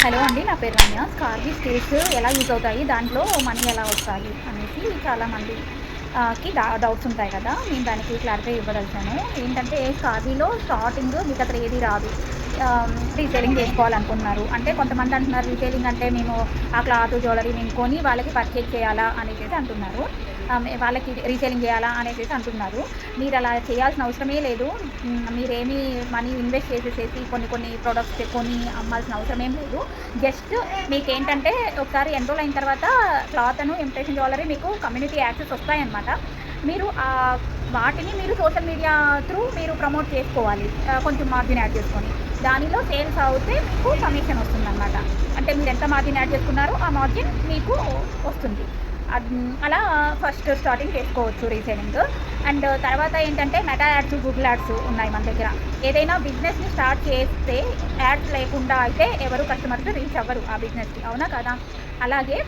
Hello అండి, నా పేరు రమ్య. స్కార్వీ స్కిల్స్ ఎలా యూజ్ అవుతాయి, దాంట్లో మనీ ఎలా వస్తాయి అనేసి చాలామంది డౌట్స్ ఉంటాయి కదా. నేను దానికి క్లారిఫై ఇవ్వదలిచాను. ఏంటంటే స్కార్వీలో స్టార్టింగ్ మీకు అసలు ఏది రాదు. రీసేలింగ్ చేసుకోవాలనుకుంటున్నారు అంటే కొంతమంది అంటున్నారు, రీసేలింగ్ అంటే మేము ఆ క్లాత్ జ్యువెలరీ మేము కొని వాళ్ళకి పర్చేజ్ చేయాలా అనేసి అంటున్నారు. వాళ్ళకి రీసేలింగ్ చేయాలా అనేసి అంటున్నారు. మీరు అలా చేయాల్సిన అవసరమే లేదు. మీరేమీ మనీ ఇన్వెస్ట్ చేసేసేసి కొన్ని ప్రోడక్ట్స్ కొని అమ్మాల్సిన అవసరం ఏం లేదు. జస్ట్ మీకేంటంటే ఒకసారి ఎన్రోల్ అయిన తర్వాత క్లాత్ ఇమిటేషన్ జ్యువెలరీ మీకు కమ్యూనిటీ యాక్సెస్ వస్తాయన్నమాట. మీరు వాటిని మీరు సోషల్ మీడియా త్రూ మీరు ప్రమోట్ చేసుకోవాలి, కొంచెం మార్జిన్ యాడ్ చేసుకొని. దానిలో సేల్స్ అవుతే మీకు కమిషన్ వస్తుందన్నమాట. అంటే మీరు ఎంత మార్జిన్ యాడ్ చేసుకున్నారో ఆ మార్జిన్ మీకు వస్తుంది. అలా ఫస్ట్ స్టార్టింగ్ చేసుకోవచ్చు రీసేలింగ్. అండ్ తర్వాత ఏంటంటే మెటా యాడ్స్, గూగుల్ యాడ్స్ ఉన్నాయి మన దగ్గర. ఏదైనా బిజినెస్ని స్టార్ట్ చేస్తే యాడ్స్ లేకుండా అయితే ఎవరు కస్టమర్స్ రీచ్ అవ్వరు ఆ బిజినెస్కి, అవునా కదా. అలాగే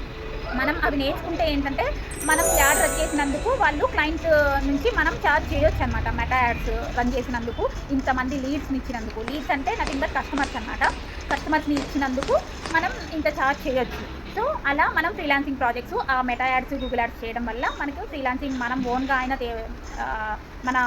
మనం అవి నేర్చుకుంటే ఏంటంటే మనం యాడ్ రన్ చేసినందుకు వాళ్ళు క్లయింట్ నుంచి మనం ఛార్జ్ చేయొచ్చు అనమాట. మెటా యాడ్స్ రన్ చేసినందుకు, ఇంతమంది లీడ్స్ని ఇచ్చినందుకు, లీడ్స్ అంటే నథింగ్ బట్ కస్టమర్స్ అనమాట. కస్టమర్స్ని ఇచ్చినందుకు మనం ఇంత ఛార్జ్ చేయొచ్చు. సో అలా మనం ఫ్రీలాన్సింగ్ ప్రాజెక్ట్స్ ఆ మెటా యాడ్స్, గూగుల్ యాడ్స్ చేయడం వల్ల మనకు ఫ్రీలాన్సింగ్ మనం ఓన్గా మన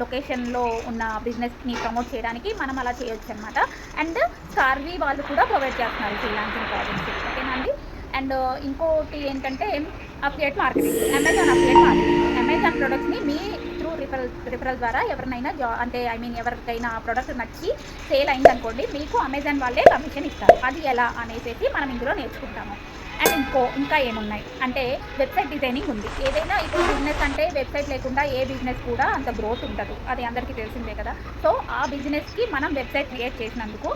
లొకేషన్లో ఉన్న బిజినెస్ని ప్రమోట్ చేయడానికి మనం అలా చేయొచ్చు అనమాట. అండ్ స్కార్వీ వాళ్ళు కూడా ప్రొవైడ్ చేస్తున్నారు ఫ్రీలాన్సింగ్ ప్రాజెక్ట్స్, ఓకేనా అండి. అండ్ ఇంకోటి ఏంటంటే affiliate marketing, Amazon affiliate marketing. Amazon ప్రొడక్ట్స్ని మీ త్రూ రిఫరల్ ద్వారా ఎవరినైనా ఎవరికైనా ఆ ప్రోడక్ట్ నచ్చి సేల్ అయిందనుకోండి, మీకు అమెజాన్ వాళ్ళే కమిషన్ ఇస్తారు. అది ఎలా అనేసి మనం ఇందులో నేర్చుకుంటాము. అండ్ ఇంకా ఏమున్నాయి అంటే వెబ్సైట్ డిజైనింగ్ ఉంది. ఏదైనా ఇప్పుడు బిజినెస్ అంటే వెబ్సైట్ లేకుండా ఏ బిజినెస్ కూడా అంత గ్రోత్ ఉండదు, అది అందరికీ తెలిసిందే కదా. సో ఆ బిజినెస్కి మనం వెబ్సైట్ క్రియేట్ చేసినందుకు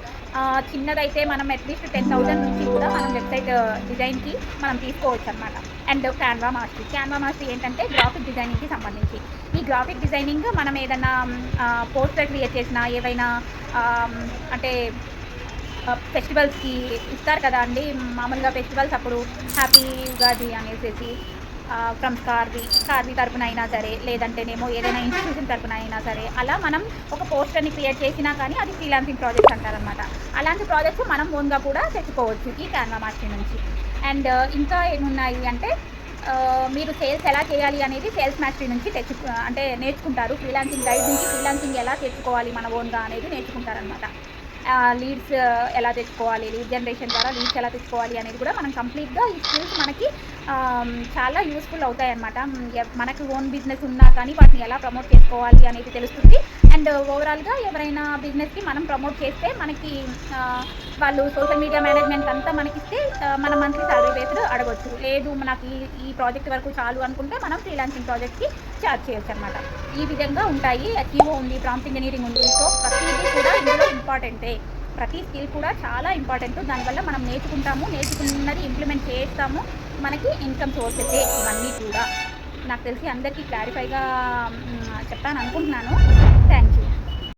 చిన్నదైతే మనం అట్లీస్ట్ 10,000 నుంచి కూడా మనం వెబ్సైట్ డిజైన్కి మనం తీసుకోవచ్చు అనమాట. అండ్ క్యాన్వా మాస్టరీ ఏంటంటే గ్రాఫిక్ డిజైనింగ్కి సంబంధించి. ఈ గ్రాఫిక్ డిజైనింగ్ మనం ఏదైనా పోస్టర్ క్రియేట్ చేసినా, ఏవైనా అంటే ఫెస్టివల్స్కి ఇస్తారు కదా అండి, మామూలుగా ఫెస్టివల్స్ అప్పుడు హ్యాపీ ఉగాది అనేసి ఫ్రమ్ స్కార్వీ తరపున అయినా సరే, లేదంటేనేమో ఏదైనా ఇన్స్టిట్యూషన్ తరపున అయినా సరే, అలా మనం ఒక పోస్టర్ని క్రియేట్ చేసినా కానీ అది ఫ్రీలాన్సింగ్ ప్రాజెక్ట్స్ అంటారనమాట. అలాంటి ప్రాజెక్ట్స్ మనం ఓన్గా కూడా తెచ్చుకోవచ్చు ఈ క్యాన్వా మాస్టరీ నుంచి. అండ్ ఇంకా ఏమున్నాయి అంటే మీరు సేల్స్ ఎలా చేయాలి అనేది సేల్స్ మాస్టరీ నుంచి నేర్చుకుంటారు. ఫ్రీలాన్సింగ్ గైడ్ నుంచి ఫ్రీలాన్సింగ్ ఎలా తెచ్చుకోవాలి మన ఓన్గా అనేది నేర్చుకుంటారనమాట. లీడ్స్ ఎలా తెచ్చుకోవాలి, లీడ్ జనరేషన్ ద్వారా లీడ్స్ ఎలా తెచ్చుకోవాలి అనేది కూడా మనం కంప్లీట్గా ఈ స్కిల్స్ మనకి చాలా యూస్ఫుల్ అవుతాయి అన్నమాట. మనకు ఓన్ బిజినెస్ ఉన్నా కానీ వాటిని ఎలా ప్రమోట్ చేసుకోవాలి అనేది తెలుస్తుంది. అండ్ ఓవరాల్గా ఎవరైనా బిజినెస్కి మనం ప్రమోట్ చేస్తే మనకి వాళ్ళు సోషల్ మీడియా మేనేజ్మెంట్ అంతా మనకిస్తే మనం మంత్లీ సాలరీ బేస్డ్ అడగవచ్చు. లేదు మనకి ఈ ప్రాజెక్ట్ వరకు చాలు అనుకుంటే మనం ఫ్రీలాన్సింగ్ ప్రాజెక్ట్కి ఛార్జ్ చేయొచ్చు అనమాట. ఈ విధంగా ఉంటాయి. SEO ఉంది, ప్రాంప్ట్ ఇంజనీరింగ్ ఉంది. సో ప్రతిదీ కూడా ఇందులో ఇంపార్టెంటే. ప్రతి స్కిల్ కూడా చాలా ఇంపార్టెంట్. దానివల్ల మనం నేర్చుకున్నది ఇంప్లిమెంట్ చేస్తాము, మనకి ఇన్కమ్ సోర్సెసే ఇవన్నీ కూడా. నాకు తెలిసి అందరికీ క్లారిఫైగా చెప్పాను అనుకుంటున్నాను. Thank you.